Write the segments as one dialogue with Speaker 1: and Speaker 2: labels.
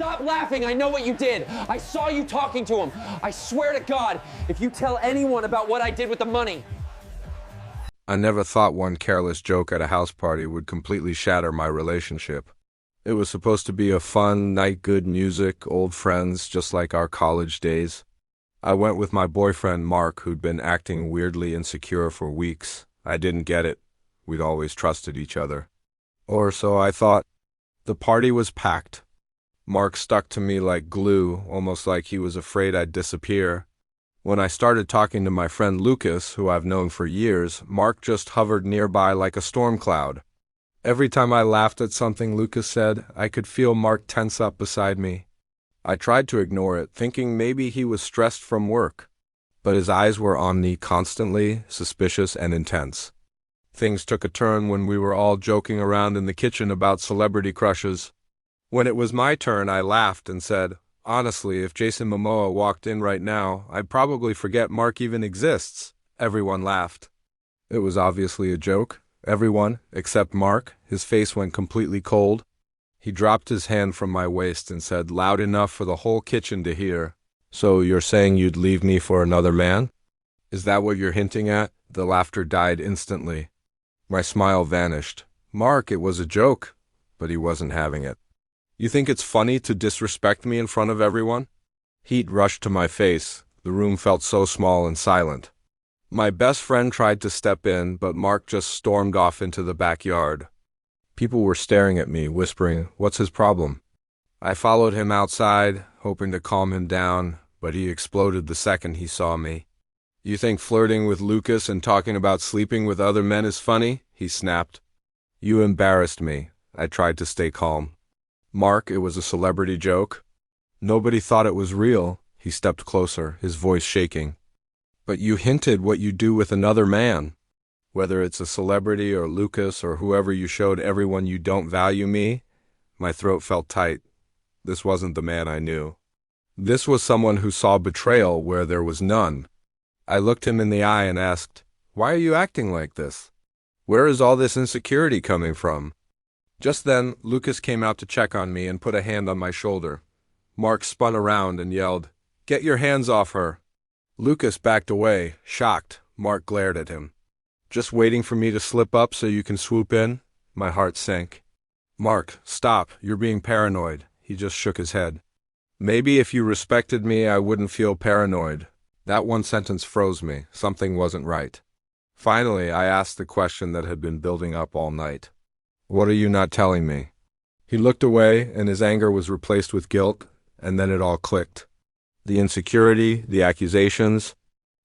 Speaker 1: Stop laughing. I know what you did. I saw you talking to him. I swear to God, if you tell anyone about what I did with the money.
Speaker 2: I never thought one careless joke at a house party would completely shatter my relationship. It was supposed to be a fun night, good music, old friends, just like our college days. I went with my boyfriend Mark, who'd been acting weirdly insecure for weeks. I didn't get it. We'd always trusted each other. Or so I thought. The party was packed. Mark stuck to me like glue, almost like he was afraid I'd disappear. When I started talking to my friend Lucas, who I've known for years, Mark just hovered nearby like a storm cloud. Every time I laughed at something Lucas said, I could feel Mark tense up beside me. I tried to ignore it, thinking maybe he was stressed from work. But his eyes were on me constantly, suspicious and intense. Things took a turn when we were all joking around in the kitchen about celebrity crushes. When it was my turn, I laughed and said, "Honestly, if Jason Momoa walked in right now, I'd probably forget Mark even exists." Everyone laughed. It was obviously a joke. Everyone, except Mark, his face went completely cold. He dropped his hand from my waist and said, loud enough for the whole kitchen to hear, "So you're saying you'd leave me for another man? Is that what you're hinting at?" The laughter died instantly. My smile vanished. Mark, it was a joke, but he wasn't having it. "You think it's funny to disrespect me in front of everyone?" Heat rushed to my face. The room felt so small and silent. My best friend tried to step in, but Mark just stormed off into the backyard. People were staring at me, whispering, "What's his problem?" I followed him outside, hoping to calm him down, but he exploded the second he saw me. "You think flirting with Lucas and talking about sleeping with other men is funny?" he snapped. "You embarrassed me." I tried to stay calm. "Mark, it was a celebrity joke. Nobody thought it was real." He stepped closer, his voice shaking. "But you hinted what you do with another man. Whether it's a celebrity or Lucas or whoever, you showed everyone you don't value me." My throat felt tight. This wasn't the man I knew. This was someone who saw betrayal where there was none. I looked him in the eye and asked, "Why are you acting like this? Where is all this insecurity coming from?" Just then, Lucas came out to check on me and put a hand on my shoulder. Mark spun around and yelled, "Get your hands off her." Lucas backed away, shocked. Mark glared at him. "Just waiting for me to slip up so you can swoop in?" My heart sank. "Mark, stop. You're being paranoid." He just shook his head. "Maybe if you respected me, I wouldn't feel paranoid." That one sentence froze me. Something wasn't right. Finally, I asked the question that had been building up all night. "What are you not telling me?" He looked away, and his anger was replaced with guilt, and then it all clicked. The insecurity, the accusations.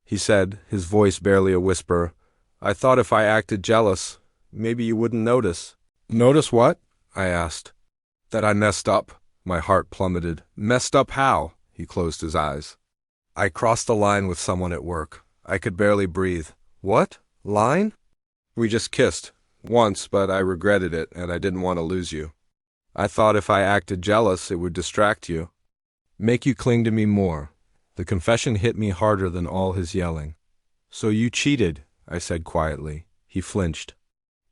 Speaker 2: He said, his voice barely a whisper, "I thought if I acted jealous, maybe you wouldn't notice." "Notice what?" I asked. "That I messed up." My heart plummeted. "Messed up how?" He closed his eyes. "I crossed the line with someone at work. I could barely breathe." "What? Line?" "We just kissed. Once, but I regretted it, and I didn't want to lose you. I thought if I acted jealous, it would distract you. Make you cling to me more." The confession hit me harder than all his yelling. "So you cheated," I said quietly. He flinched.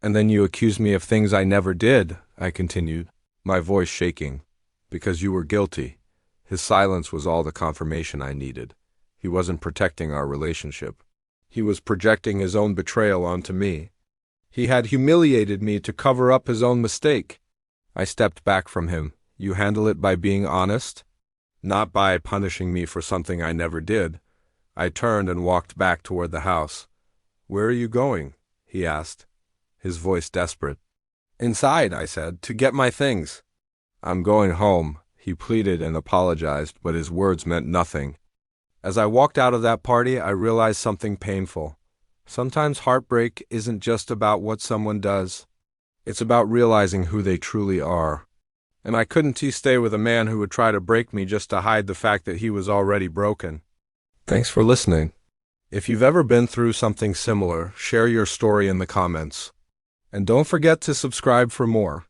Speaker 2: "And then you accused me of things I never did," I continued, my voice shaking. "Because you were guilty." His silence was all the confirmation I needed. He wasn't protecting our relationship. He was projecting his own betrayal onto me. He had humiliated me to cover up his own mistake. I stepped back from him. "You handle it by being honest?" "Not by punishing me for something I never did." I turned and walked back toward the house. "Where are you going?" he asked, his voice desperate. "Inside," I said, "to get my things." "I'm going home." He pleaded and apologized, but his words meant nothing. As I walked out of that party, I realized something painful. Sometimes heartbreak isn't just about what someone does. It's about realizing who they truly are. And I couldn't stay with a man who would try to break me just to hide the fact that he was already broken. Thanks for listening. If you've ever been through something similar, share your story in the comments. And don't forget to subscribe for more.